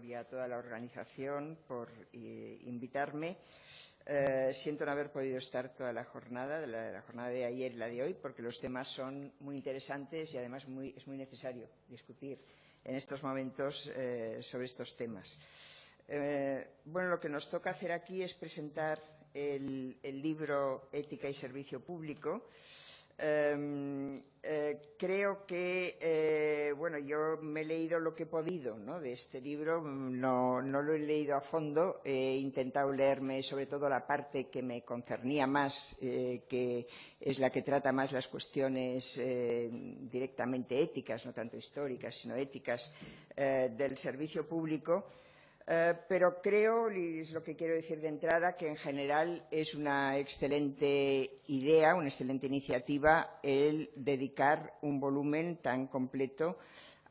director y a toda la organización por invitarme. Siento no haber podido estar toda la jornada, la jornada de ayer y la de hoy, porque los temas son muy interesantes y además es muy necesario discutir en estos momentos sobre estos temas. Bueno, lo que nos toca hacer aquí es presentar el libro Ética y Servicio Público. Creo que, bueno, yo me he leído lo que he podido, ¿no?, de este libro, no lo he leído a fondo, he intentado leerme sobre todo la parte que me concernía más, que es la que trata más las cuestiones directamente éticas, no tanto históricas, sino éticas del servicio público. Pero creo, y es lo que quiero decir de entrada, que en general es una excelente idea, una excelente iniciativa el dedicar un volumen tan completo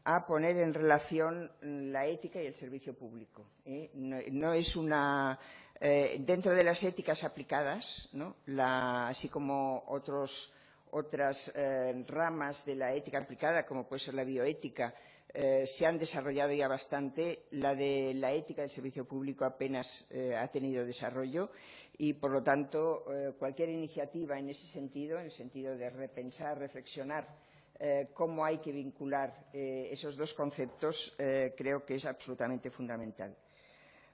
a poner en relación la ética y el servicio público. No es una… dentro de las éticas aplicadas, ¿no?, así como otras ramas de la ética aplicada, como puede ser la bioética, se han desarrollado ya bastante. La de la ética del servicio público apenas ha tenido desarrollo y, por lo tanto, cualquier iniciativa en ese sentido, en el sentido de repensar, reflexionar cómo hay que vincular esos dos conceptos, creo que es absolutamente fundamental.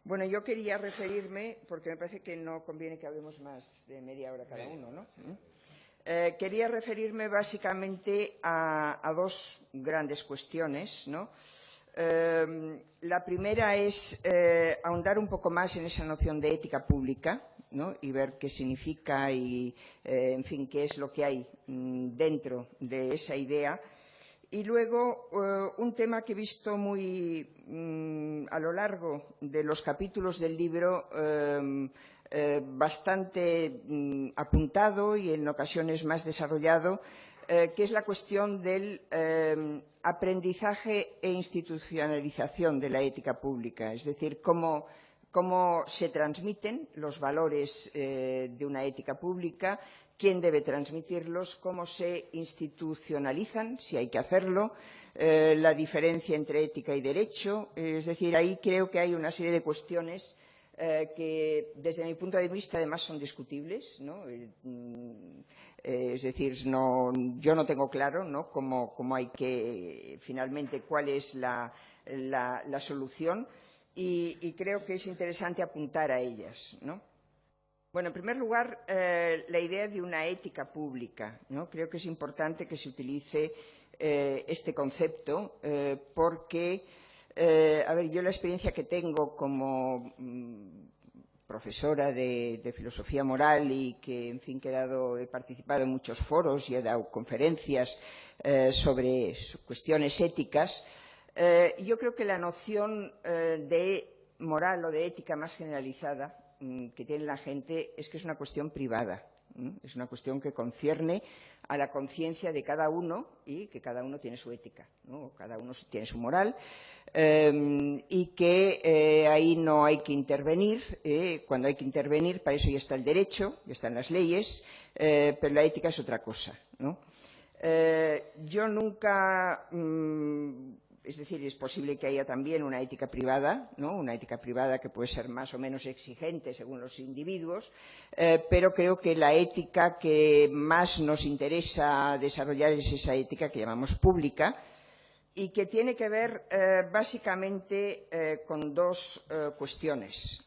Bueno, yo quería referirme, porque me parece que no conviene que hablemos más de media hora cada uno, ¿no? Quería referirme básicamente a dos grandes cuestiones, ¿no? La primera es ahondar un poco más en esa noción de ética pública, ¿no?, y ver qué significa y, en fin, qué es lo que hay dentro de esa idea. Y luego un tema que he visto muy a lo largo de los capítulos del libro, bastante apuntado y en ocasiones más desarrollado, que es la cuestión del aprendizaje e institucionalización de la ética pública, es decir, cómo se transmiten los valores de una ética pública, quién debe transmitirlos, cómo se institucionalizan, si hay que hacerlo, la diferencia entre ética y derecho. Es decir, ahí creo que hay una serie de cuestiones que, desde mi punto de vista, además son discutibles, ¿no? Es decir, yo no tengo claro, ¿no?, cómo hay que, finalmente, cuál es la solución, y creo que es interesante apuntar a ellas, ¿no? Bueno, en primer lugar, la idea de una ética pública, ¿no? Creo que es importante que se utilice este concepto porque, a ver, yo la experiencia que tengo como profesora de filosofía moral y que, en fin, he participado en muchos foros y he dado conferencias sobre cuestiones éticas, yo creo que la noción de moral o de ética más generalizada que tiene la gente es que es una cuestión privada, es una cuestión que concierne a la conciencia de cada uno y que cada uno tiene su ética, ¿no? Cada uno tiene su moral y que ahí no hay que intervenir. Cuando hay que intervenir, para eso ya está el derecho, ya están las leyes, pero la ética es otra cosa, ¿no? Yo nunca… Es decir, es posible que haya también una ética privada, ¿no?, una ética privada que puede ser más o menos exigente según los individuos, pero creo que la ética que más nos interesa desarrollar es esa ética que llamamos pública y que tiene que ver básicamente con dos cuestiones.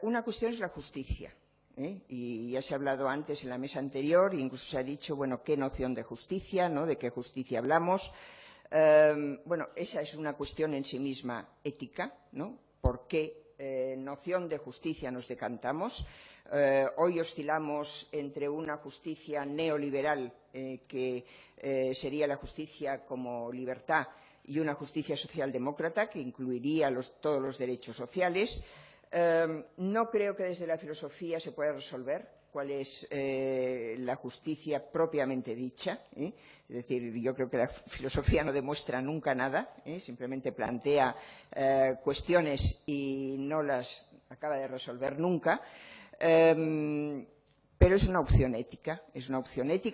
Una cuestión es la justicia. Y ya se ha hablado antes en la mesa anterior, incluso se ha dicho, bueno, qué noción de justicia, ¿no?, de qué justicia hablamos. Bueno, esa es una cuestión en sí misma ética, ¿no? ¿Por qué noción de justicia nos decantamos? Hoy oscilamos entre una justicia neoliberal, que sería la justicia como libertad, y una justicia socialdemócrata, que incluiría todos los derechos sociales. No creo que desde la filosofía se pueda resolver cuál es la justicia propiamente dicha. Es decir, yo creo que la filosofía no demuestra nunca nada, simplemente plantea cuestiones y no las acaba de resolver nunca. Pero es una opción ética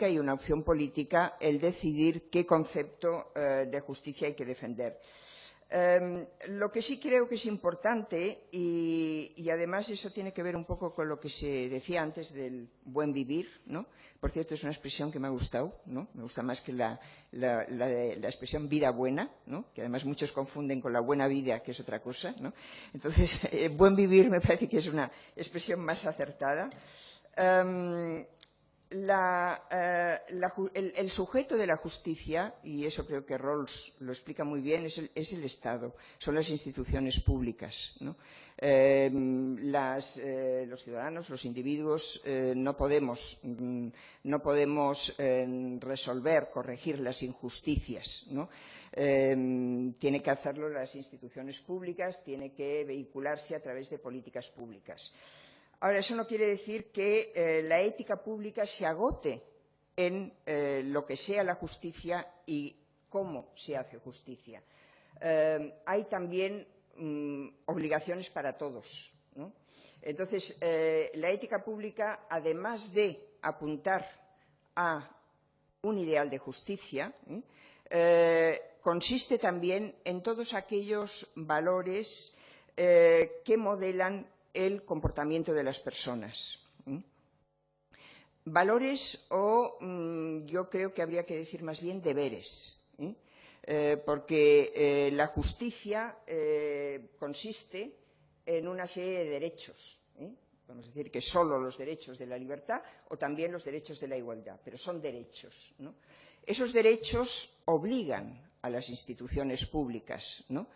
y una opción política el decidir qué concepto de justicia hay que defender. Lo que sí creo que es importante, y además eso tiene que ver un poco con lo que se decía antes del buen vivir, ¿no? Por cierto, es una expresión que me ha gustado, ¿no? Me gusta más que la expresión vida buena, ¿no? Que además muchos confunden con la buena vida, que es otra cosa, ¿no? Entonces, buen vivir me parece que es una expresión más acertada. El sujeto de la justicia, y eso creo que Rawls lo explica muy bien, es el Estado, son las instituciones públicas, ¿no? Los ciudadanos, los individuos, no podemos resolver, corregir las injusticias, ¿no? Tiene que hacerlo las instituciones públicas, tiene que vehicularse a través de políticas públicas. Ahora, eso no quiere decir que la ética pública se agote en lo que sea la justicia y cómo se hace justicia. Hay también obligaciones para todos, ¿no? Entonces, la ética pública, además de apuntar a un ideal de justicia, consiste también en todos aquellos valores que modelan el comportamiento de las personas. Valores o, yo creo que habría que decir más bien deberes, porque la justicia consiste en una serie de derechos. Vamos a decir que solo los derechos de la libertad o también los derechos de la igualdad, pero son derechos, ¿no? Esos derechos obligan a las instituciones públicas, ¿no?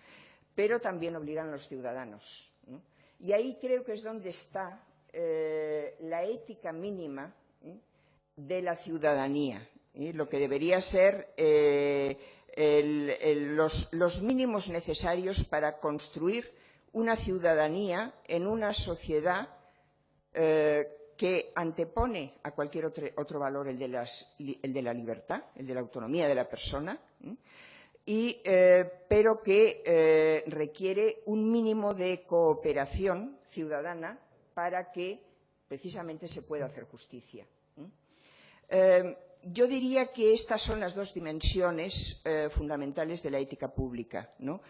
Pero también obligan a los ciudadanos, ¿no? Y ahí creo que es donde está la ética mínima de la ciudadanía, lo que debería ser los mínimos necesarios para construir una ciudadanía en una sociedad que antepone a cualquier otro valor el de la libertad, el de la autonomía de la persona, pero que requiere un mínimo de cooperación ciudadana para que precisamente se pueda hacer justicia. Yo diría que estas son las dos dimensiones fundamentales de la ética pública, ¿no?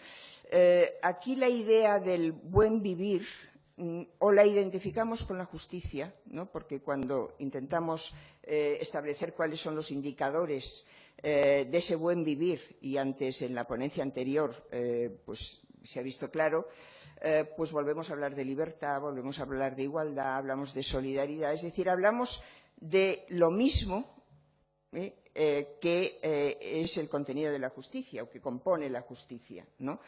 Aquí la idea del buen vivir o la identificamos con la justicia, ¿no? Porque cuando intentamos establecer cuáles son los indicadores de ese buen vivir, y antes en la ponencia anterior pues se ha visto claro, pues volvemos a hablar de libertad, volvemos a hablar de igualdad, hablamos de solidaridad, es decir, hablamos de lo mismo que es el contenido de la justicia o que compone la justicia, ¿no?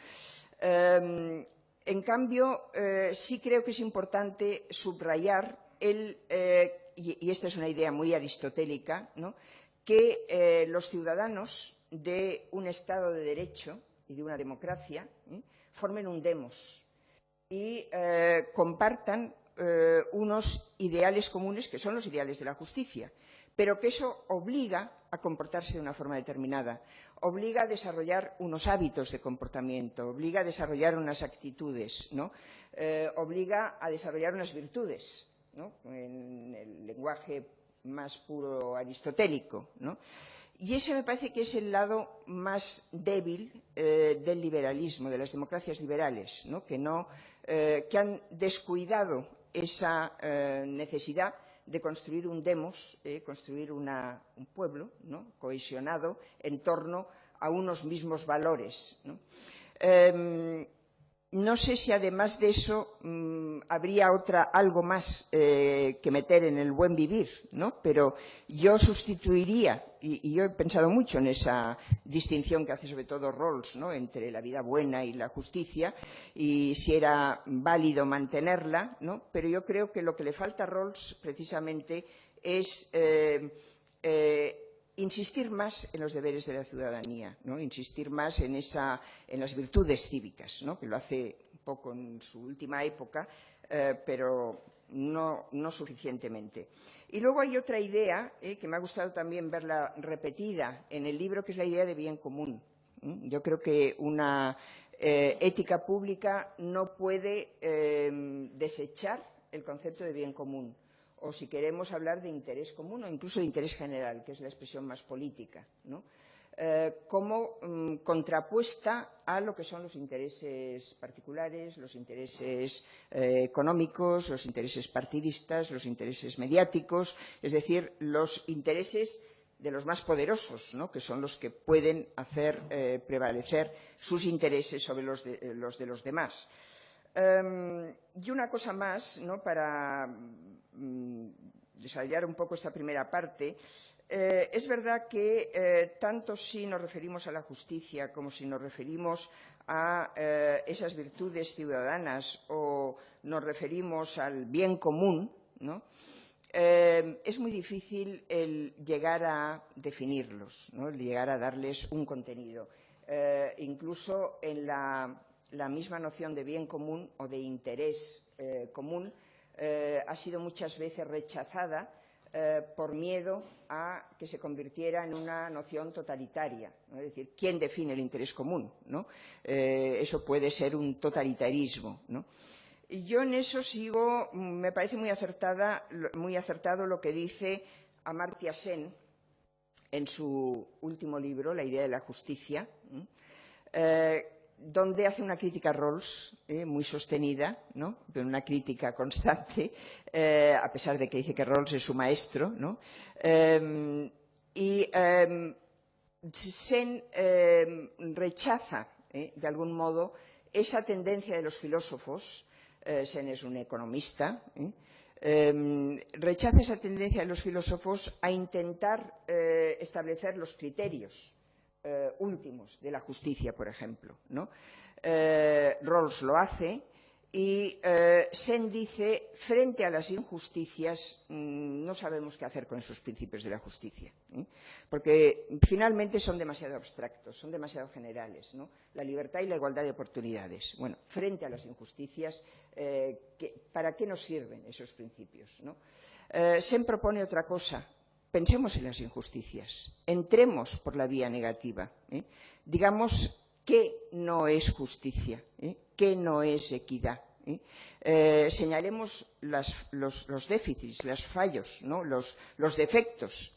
En cambio, sí creo que es importante subrayar y esta es una idea muy aristotélica, ¿no?, que los ciudadanos de un Estado de Derecho y de una democracia formen un demos y compartan unos ideales comunes que son los ideales de la justicia, pero que eso obliga a comportarse de una forma determinada, obliga a desarrollar unos hábitos de comportamiento, obliga a desarrollar unas actitudes, ¿no? Obliga a desarrollar unas virtudes, ¿no?, en el lenguaje más puro aristotélico, ¿no? Y ese me parece que es el lado más débil del liberalismo, de las democracias liberales, ¿no?, que han descuidado esa necesidad de construir un demos, construir un pueblo, ¿no?, cohesionado en torno a unos mismos valores, ¿no? No sé si además de eso habría algo más que meter en el buen vivir, ¿no? Pero yo sustituiría, y yo he pensado mucho en esa distinción que hace sobre todo Rawls, ¿no?, entre la vida buena y la justicia, y si era válido mantenerla, ¿no? Pero yo creo que lo que le falta a Rawls precisamente es insistir más en los deberes de la ciudadanía, ¿no?, insistir más en las virtudes cívicas, ¿no?, que lo hace un poco en su última época, pero no suficientemente. Y luego hay otra idea que me ha gustado también verla repetida en el libro, que es la idea de bien común. Yo creo que una ética pública no puede desechar el concepto de bien común, o si queremos hablar de interés común o incluso de interés general, que es la expresión más política, ¿no? como contrapuesta a lo que son los intereses particulares, los intereses económicos, los intereses partidistas, los intereses mediáticos, es decir, los intereses de los más poderosos, ¿no?, que son los que pueden hacer prevalecer sus intereses sobre los de los demás. Y una cosa más, ¿no?, para desarrollar un poco esta primera parte. Es verdad que tanto si nos referimos a la justicia como si nos referimos a esas virtudes ciudadanas o nos referimos al bien común, ¿no?, es muy difícil el llegar a definirlos, ¿no?, el llegar a darles un contenido. Incluso en la misma noción de bien común o de interés común ha sido muchas veces rechazada por miedo a que se convirtiera en una noción totalitaria, ¿no? Es decir, ¿quién define el interés común, ¿no? Eso puede ser un totalitarismo, ¿no? Y yo en eso sigo, me parece muy acertado lo que dice Amartya Sen en su último libro, La idea de la justicia, donde hace una crítica a Rawls muy sostenida, ¿no?, pero una crítica constante, a pesar de que dice que Rawls es su maestro, ¿no? Sen rechaza, de algún modo, esa tendencia de los filósofos. Sen es un economista, rechaza esa tendencia de los filósofos a intentar establecer los criterios últimos de la justicia, por ejemplo, ¿no? Rawls lo hace y Sen dice, frente a las injusticias, no sabemos qué hacer con esos principios de la justicia, porque finalmente son demasiado abstractos, son demasiado generales, ¿no? La libertad y la igualdad de oportunidades. Bueno, frente a las injusticias, ¿para qué nos sirven esos principios, ¿no? Sen propone otra cosa. Pensemos en las injusticias, entremos por la vía negativa, digamos qué no es justicia, qué no es equidad, señalemos los déficits, los fallos, ¿no?, los defectos,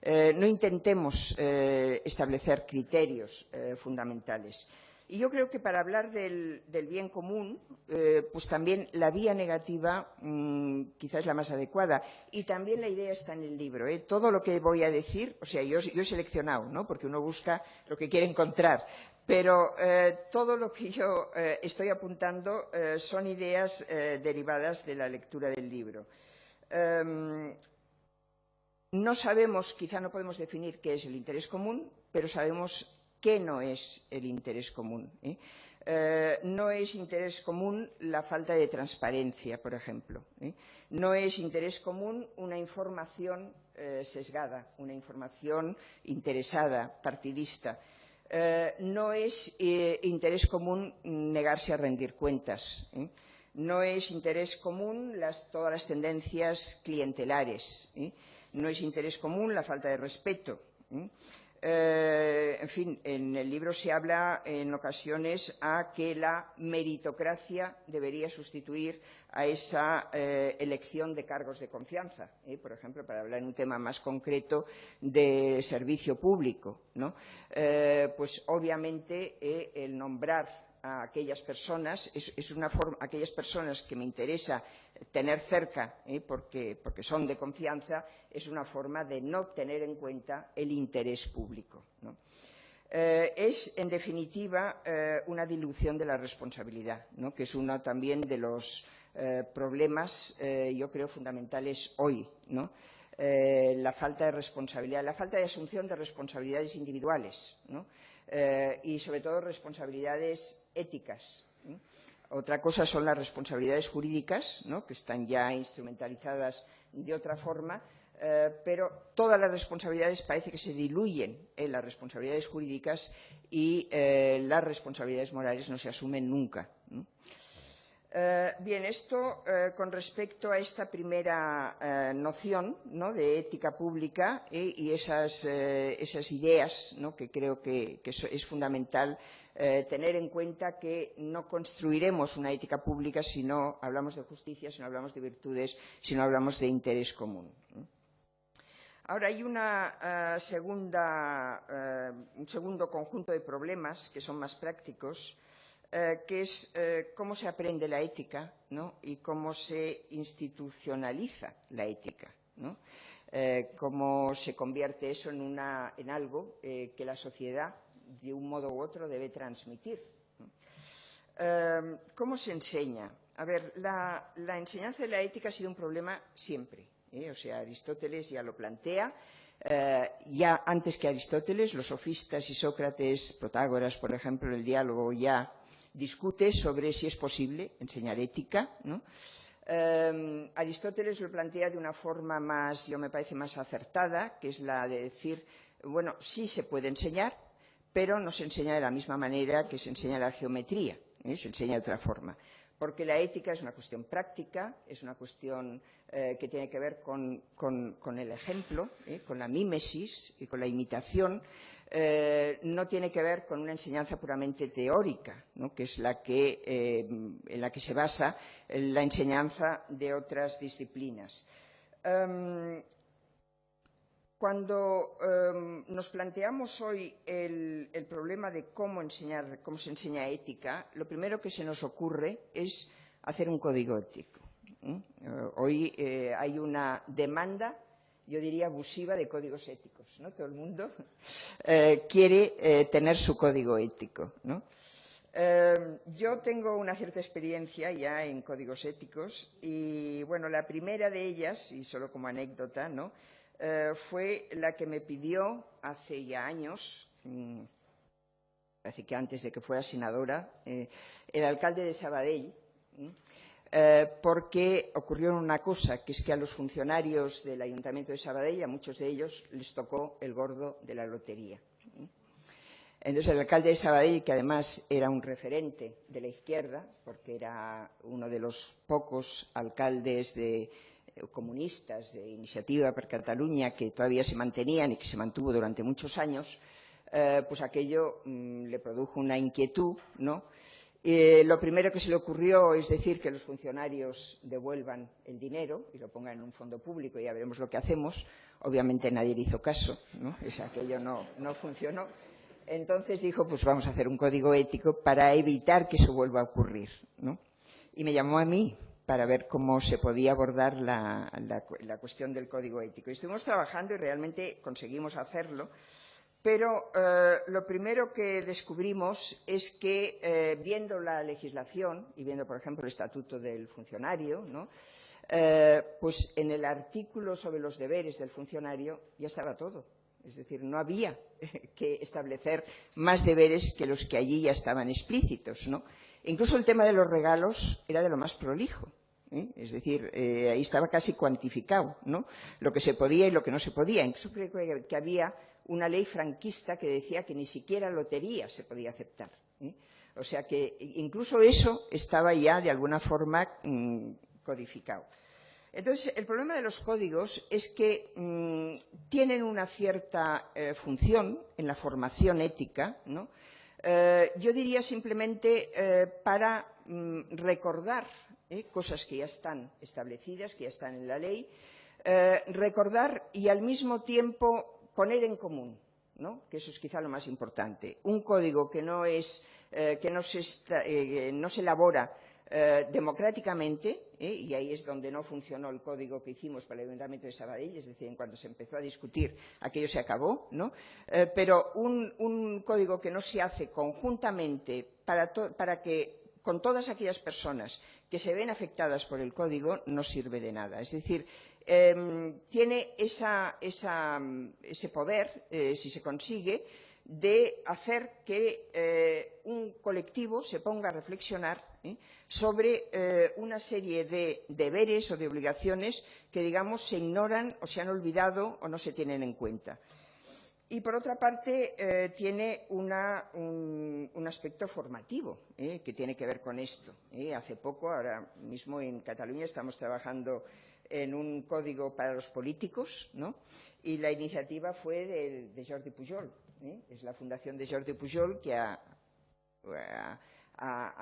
no intentemos establecer criterios fundamentales. Y yo creo que para hablar del bien común, pues también la vía negativa quizás es la más adecuada. Y también la idea está en el libro. Todo lo que voy a decir, o sea, yo he seleccionado, ¿no?, porque uno busca lo que quiere encontrar. Pero todo lo que yo estoy apuntando son ideas derivadas de la lectura del libro. No sabemos, quizá no podemos definir qué es el interés común, pero sabemos qué no es el interés común. No es interés común la falta de transparencia, por ejemplo. No es interés común una información sesgada, una información interesada, partidista. No es interés común negarse a rendir cuentas. No es interés común todas las tendencias clientelares. No es interés común la falta de respeto. En fin, en el libro se habla en ocasiones a que la meritocracia debería sustituir a esa elección de cargos de confianza, por ejemplo, para hablar en un tema más concreto de servicio público, ¿no? Pues obviamente el nombrar a aquellas personas es una forma, aquellas personas que me interesa tener cerca porque son de confianza, es una forma de no tener en cuenta el interés público, ¿no? Es, en definitiva, una dilución de la responsabilidad, ¿no?, que es uno también de los problemas, yo creo, fundamentales hoy, ¿no? La falta de responsabilidad, la falta de asunción de responsabilidades individuales, ¿no? Y, sobre todo, responsabilidades éticas. Otra cosa son las responsabilidades jurídicas, ¿no?, que están ya instrumentalizadas de otra forma, pero todas las responsabilidades parece que se diluyen en las responsabilidades jurídicas y las responsabilidades morales no se asumen nunca, ¿no? Bien, esto con respecto a esta primera noción, ¿no?, de ética pública y esas ideas, ¿no?, que creo que es fundamental tener en cuenta, que no construiremos una ética pública si no hablamos de justicia, si no hablamos de virtudes, si no hablamos de interés común. Ahora, hay un segundo conjunto de problemas que son más prácticos, que es cómo se aprende la ética, ¿no? Y cómo se institucionaliza la ética, ¿no? Cómo se convierte eso en algo que la sociedad, de un modo u otro, debe transmitir, ¿no? ¿Cómo se enseña? A ver, la enseñanza de la ética ha sido un problema siempre. O sea, Aristóteles ya lo plantea. Ya antes que Aristóteles, los sofistas y Sócrates, Protágoras, por ejemplo, el diálogo ya discute sobre si es posible enseñar ética, ¿no? Aristóteles lo plantea de una forma más, me parece, más acertada, que es la de decir, bueno, sí se puede enseñar, pero no se enseña de la misma manera que se enseña la geometría, se enseña de otra forma. Porque la ética es una cuestión práctica, es una cuestión que tiene que ver con el ejemplo, con la mímesis y con la imitación. No tiene que ver con una enseñanza puramente teórica, ¿no? Que es en la que se basa la enseñanza de otras disciplinas. Cuando nos planteamos hoy el problema de cómo se enseña ética, lo primero que se nos ocurre es hacer un código ético. Hoy hay una demanda, yo diría, abusiva de códigos éticos, ¿no? Todo el mundo quiere tener su código ético, ¿no? Yo tengo una cierta experiencia ya en códigos éticos y, bueno, la primera de ellas, y solo como anécdota, ¿no? Fue la que me pidió hace ya años, parece que antes de que fuera senadora, el alcalde de Sabadell, porque ocurrió una cosa, que es que a los funcionarios del Ayuntamiento de Sabadell, a muchos de ellos, les tocó el gordo de la lotería. Entonces, el alcalde de Sabadell, que además era un referente de la izquierda, porque era uno de los pocos alcaldes comunistas de Iniciativa per Catalunya que todavía se mantenían y que se mantuvo durante muchos años, pues aquello le produjo una inquietud, ¿no? Lo primero que se le ocurrió es decir que los funcionarios devuelvan el dinero y lo pongan en un fondo público y ya veremos lo que hacemos. Obviamente nadie le hizo caso, ¿no? Aquello no funcionó. Entonces dijo, pues vamos a hacer un código ético para evitar que eso vuelva a ocurrir, ¿no? Y me llamó a mí para ver cómo se podía abordar la cuestión del código ético. Y estuvimos trabajando y realmente conseguimos hacerlo, pero lo primero que descubrimos es que, viendo la legislación y viendo, por ejemplo, el Estatuto del Funcionario, ¿no? Pues en el artículo sobre los deberes del funcionario ya estaba todo. Es decir, no había que establecer más deberes que los que allí ya estaban explícitos, ¿no? Incluso el tema de los regalos era de lo más prolijo, ¿eh? Es decir, ahí estaba casi cuantificado, ¿no? Lo que se podía y lo que no se podía. Incluso creo que había una ley franquista que decía que ni siquiera lotería se podía aceptar, ¿eh? O sea que incluso eso estaba ya de alguna forma codificado. Entonces, el problema de los códigos es que tienen una cierta función en la formación ética, ¿no? Yo diría simplemente para recordar cosas que ya están establecidas, que ya están en la ley, recordar y al mismo tiempo poner en común, ¿no? Que eso es quizá lo más importante. Un código que no se elabora democráticamente, y ahí es donde no funcionó el código que hicimos para el Ayuntamiento de Sabadell, es decir, en cuanto se empezó a discutir, aquello se acabó, ¿no? Pero un código que no se hace conjuntamente para que con todas aquellas personas que se ven afectadas por el código no sirve de nada. Es decir, tiene ese poder, si se consigue, de hacer que un colectivo se ponga a reflexionar sobre una serie de deberes o de obligaciones que, digamos, se ignoran o se han olvidado o no se tienen en cuenta. Y, por otra parte, tiene un aspecto formativo que tiene que ver con esto. Hace poco, ahora mismo en Cataluña, estamos trabajando en un código para los políticos, ¿no? Y la iniciativa fue de Jordi Pujol. Es la fundación de Jordi Pujol que ha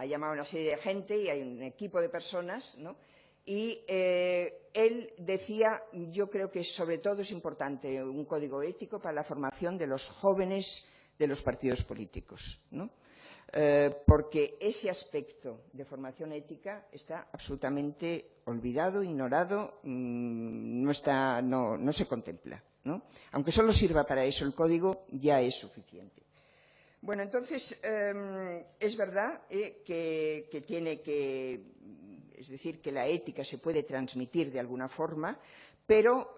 llamado a una serie de gente y hay un equipo de personas, ¿no? Y él decía, yo creo que sobre todo es importante un código ético para la formación de los jóvenes de los partidos políticos, ¿no? Porque ese aspecto de formación ética está absolutamente olvidado, ignorado, no se contempla, ¿no? Aunque solo sirva para eso el código, ya es suficiente. Bueno, entonces, es verdad que tiene que, es decir, que la ética se puede transmitir de alguna forma, pero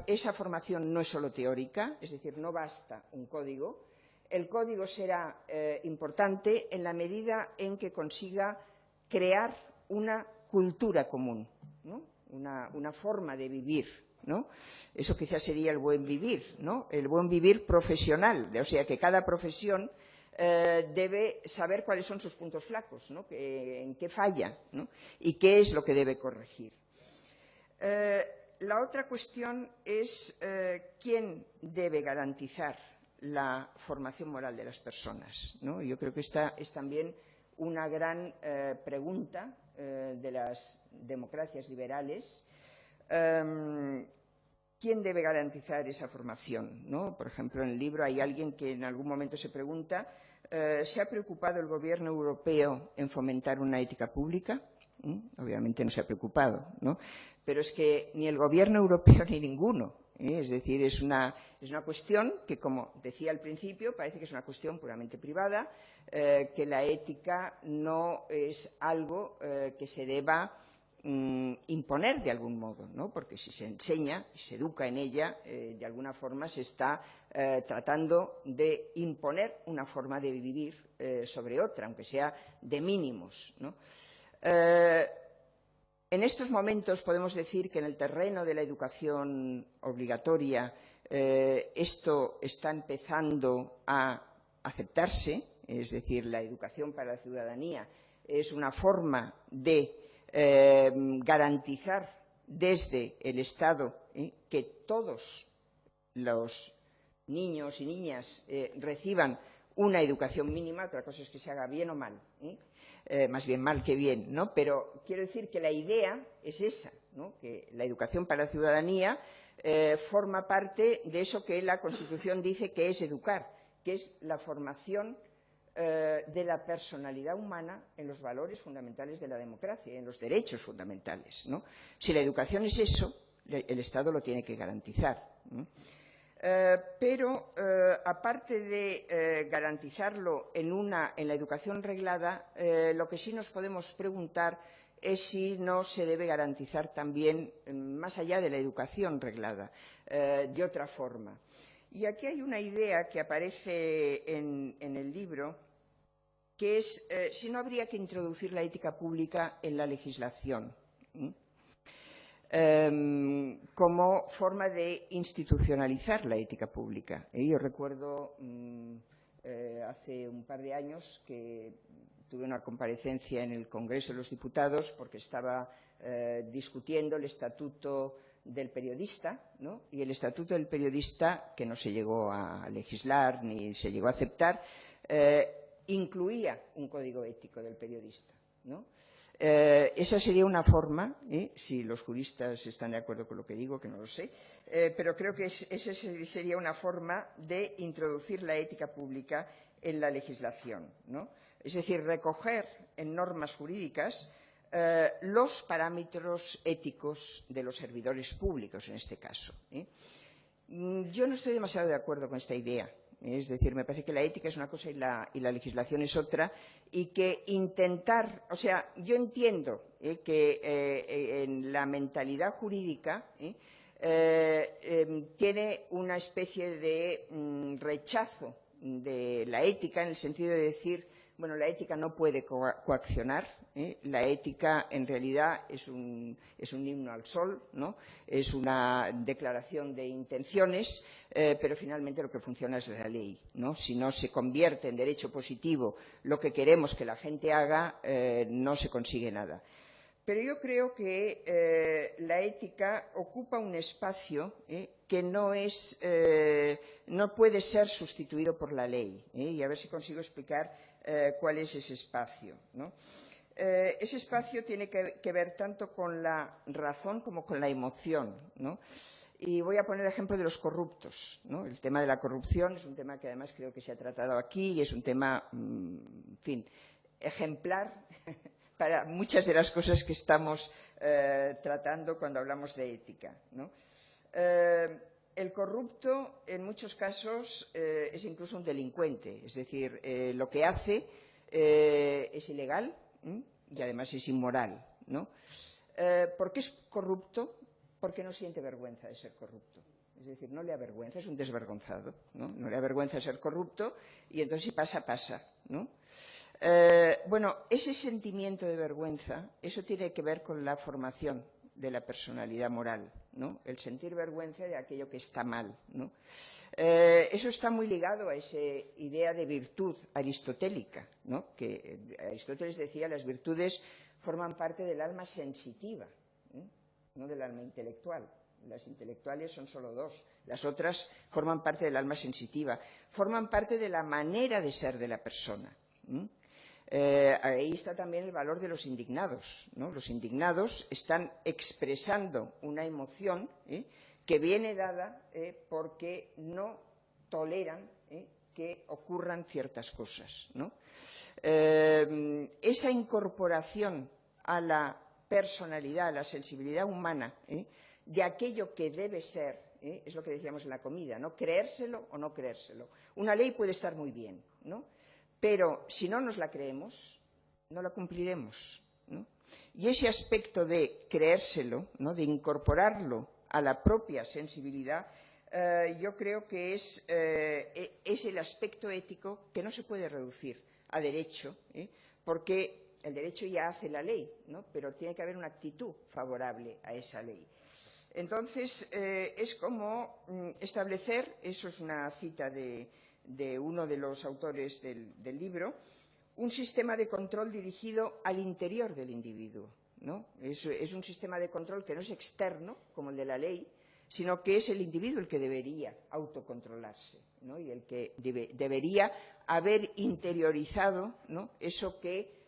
esa formación no es solo teórica, es decir, no basta un código. El código será importante en la medida en que consiga crear una cultura común, ¿no? Una forma de vivir, ¿no? Eso quizás sería el buen vivir, ¿no? El buen vivir profesional, o sea, que cada profesión debe saber cuáles son sus puntos flacos, ¿no? En qué falla, ¿no? Y qué es lo que debe corregir. La otra cuestión es quién debe garantizar la formación moral de las personas, ¿no? Yo creo que esta es también una gran pregunta de las democracias liberales. ¿Quién debe garantizar esa formación, ¿no? Por ejemplo, en el libro hay alguien que en algún momento se pregunta ¿se ha preocupado el Gobierno europeo en fomentar una ética pública? Obviamente no se ha preocupado, ¿no? Pero es que ni el Gobierno europeo ni ninguno. Es decir, es una cuestión que, como decía al principio, parece que es una cuestión puramente privada, que la ética no es algo que se deba imponer de algún modo, ¿no? Porque si se enseña y se educa en ella, de alguna forma se está tratando de imponer una forma de vivir sobre otra, aunque sea de mínimos, ¿no? En estos momentos podemos decir que en el terreno de la educación obligatoria esto está empezando a aceptarse, es decir, la educación para la ciudadanía es una forma de garantizar desde el Estado que todos los niños y niñas reciban una educación mínima. Otra cosa es que se haga bien o mal, más bien mal que bien, ¿no? Pero quiero decir que la idea es esa, ¿no? Que la educación para la ciudadanía forma parte de eso que la Constitución dice que es educar, que es la formación de la personalidad humana en los valores fundamentales de la democracia, en los derechos fundamentales, ¿no? Si la educación es eso, el Estado lo tiene que garantizar, ¿no? Pero, aparte de garantizarlo en la educación reglada, lo que sí nos podemos preguntar es si no se debe garantizar también, más allá de la educación reglada, de otra forma. Y aquí hay una idea que aparece en el libro, que es si no habría que introducir la ética pública en la legislación, como forma de institucionalizar la ética pública. Yo recuerdo hace un par de años que tuve una comparecencia en el Congreso de los Diputados porque estaba discutiendo el Estatuto del Periodista, ¿no? Y el Estatuto del Periodista, que no se llegó a legislar ni se llegó a aceptar, incluía un código ético del periodista, ¿no? Esa sería una forma, si los juristas están de acuerdo con lo que digo, que no lo sé, pero creo que esa sería una forma de introducir la ética pública en la legislación, ¿no? Es decir, recoger en normas jurídicas los parámetros éticos de los servidores públicos, en este caso. Yo no estoy demasiado de acuerdo con esta idea. Es decir, me parece que la ética es una cosa y la legislación es otra, y que intentar, o sea, yo entiendo que en la mentalidad jurídica tiene una especie de rechazo de la ética, en el sentido de decir, bueno, la ética no puede coaccionar. La ética, en realidad, es un himno al sol, ¿no? Es una declaración de intenciones, pero finalmente lo que funciona es la ley, ¿no? Si no se convierte en derecho positivo lo que queremos que la gente haga, no se consigue nada. Pero yo creo que la ética ocupa un espacio que no puede ser sustituido por la ley, y a ver si consigo explicar cuál es ese espacio, ¿no? Ese espacio tiene que ver tanto con la razón como con la emoción, ¿no? Y voy a poner el ejemplo de los corruptos, ¿no? El tema de la corrupción es un tema que además creo que se ha tratado aquí y es un tema, en fin, ejemplar para muchas de las cosas que estamos tratando cuando hablamos de ética, ¿no? El corrupto, en muchos casos, es incluso un delincuente. Es decir, lo que hace es ilegal y además es inmoral, ¿no? ¿Por qué es corrupto? Porque no siente vergüenza de ser corrupto. Es decir, no le avergüenza, es un desvergonzado, ¿no? No le avergüenza ser corrupto y entonces si pasa, pasa, ¿no? Bueno, ese sentimiento de vergüenza, eso tiene que ver con la formación de la personalidad moral, ¿no? El sentir vergüenza de aquello que está mal, ¿no? Eso está muy ligado a esa idea de virtud aristotélica, ¿no? Que Aristóteles decía las virtudes forman parte del alma sensitiva, no del alma intelectual. Las intelectuales son solo dos, las otras forman parte del alma sensitiva, forman parte de la manera de ser de la persona. Ahí está también el valor de los indignados, ¿no? Los indignados están expresando una emoción que viene dada porque no toleran que ocurran ciertas cosas, ¿no? Esa incorporación a la personalidad, a la sensibilidad humana de aquello que debe ser, es lo que decíamos en la comida, ¿no? Creérselo o no creérselo. Una ley puede estar muy bien, ¿no? Pero si no nos la creemos, no la cumpliremos, ¿no? Y ese aspecto de creérselo, ¿no? De incorporarlo a la propia sensibilidad, yo creo que es el aspecto ético que no se puede reducir a derecho, porque el derecho ya hace la ley, ¿no? Pero tiene que haber una actitud favorable a esa ley. Entonces, es como establecer, eso es una cita de uno de los autores del libro, un sistema de control dirigido al interior del individuo, ¿no? Es un sistema de control que no es externo, como el de la ley, sino que es el individuo el que debería autocontrolarse, ¿no? Y el que debería haber interiorizado, ¿no? Eso que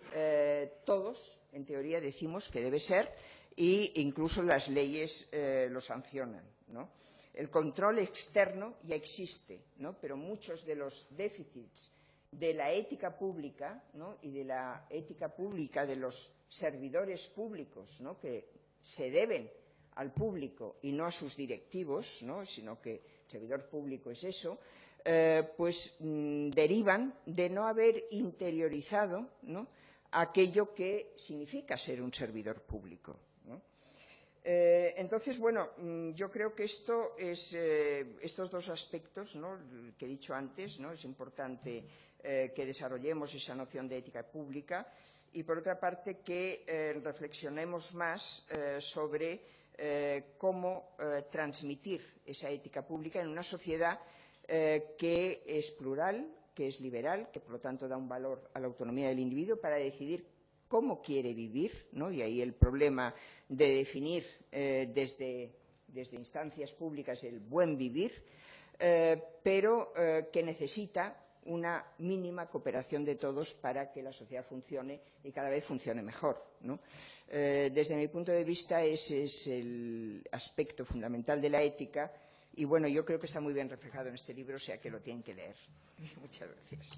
todos, en teoría, decimos que debe ser e incluso las leyes lo sancionan, ¿no? El control externo ya existe, ¿no? Pero muchos de los déficits de la ética pública, ¿no? Y de la ética pública de los servidores públicos, ¿no? Que se deben al público y no a sus directivos, ¿no? Sino que el servidor público es eso, pues derivan de no haber interiorizado, ¿no? Aquello que significa ser un servidor público, ¿no? Entonces, bueno, yo creo que estos dos aspectos, ¿no? Que he dicho antes, ¿no? Es importante que desarrollemos esa noción de ética pública y, por otra parte, que reflexionemos más sobre cómo transmitir esa ética pública en una sociedad que es plural, que es liberal, que por lo tanto da un valor a la autonomía del individuo para decidir cómo quiere vivir, ¿no? Y ahí el problema de definir desde instancias públicas el buen vivir, pero que necesita una mínima cooperación de todos para que la sociedad funcione y cada vez funcione mejor, ¿no? Desde mi punto de vista, ese es el aspecto fundamental de la ética y, bueno, yo creo que está muy bien reflejado en este libro, o sea que lo tienen que leer. Muchas gracias.